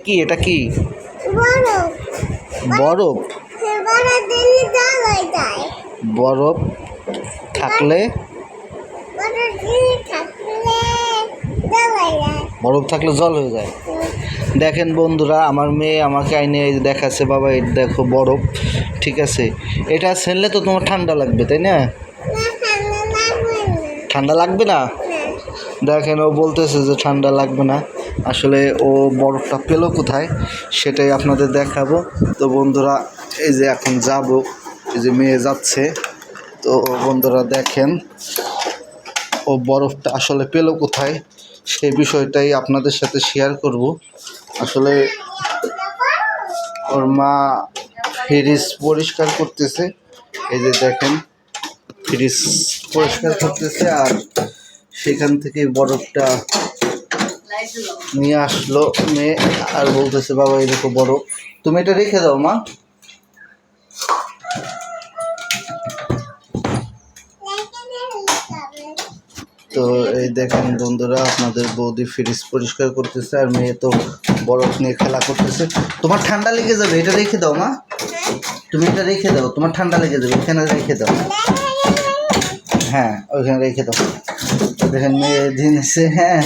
কি এটা কি বরফ বরফ? বরফ দিলে জল হয়ে যায়। বরফ থাকলে বরফ দিলে থাকলে জল হয়ে যায়। বরফ থাকলে জল হয়ে যায়। দেখেন বন্ধুরা, আমার মেয়ে আমাকে আইনে এই যে দেখাচ্ছে, বাবা এটা দেখো বরফ, ঠিক আছে। এটা ছেড়লে তো তোমার ঠান্ডা লাগবে, তাই না? না, ঠান্ডা লাগবে না। ঠান্ডা লাগবে না? না, দেখেন ও বলতেছে যে ঠান্ডা লাগবে না। আসলে ও বরফটা পেলো কোথায় সেটাই আপনাদের দেখাবো। তো বন্ধুরা, এই যে এখন যাব, এই যে মেয়ে যাচ্ছে। তো বন্ধুরা দেখেন ও বরফটা আসলে পেলো কোথায় সেই বিষয়টাই আপনাদের সাথে শেয়ার করব। আসলে ওর মা ফ্রিজ পরিষ্কার করতেছে, এই যে দেখেন ফ্রিজ পরিষ্কার করতেছে, আর সেখান থেকে বরফটা নিয়ে আসলো মেয়ে, আর বলতেছে বাবা এই দেখো বরফ, তুমি এটা রেখে দাও মা। তো এই দেখেন বন্ধুরা, আপনাদের বৌদি ফ্রিজ পরিষ্কার করতেছে আর মেয়ে তো বরফ নিয়ে খেলা করতেছে। তোমার ঠান্ডা লেগে যাবে, এটা রেখে দাও মা, তুমি এটা রেখে দাও, তোমার ঠান্ডা লেগে যাবে, এখানে রেখে দাও। হ্যাঁ ওইখানে রেখে দাও। দেখেন মেয়ে জিনিসে, হ্যাঁ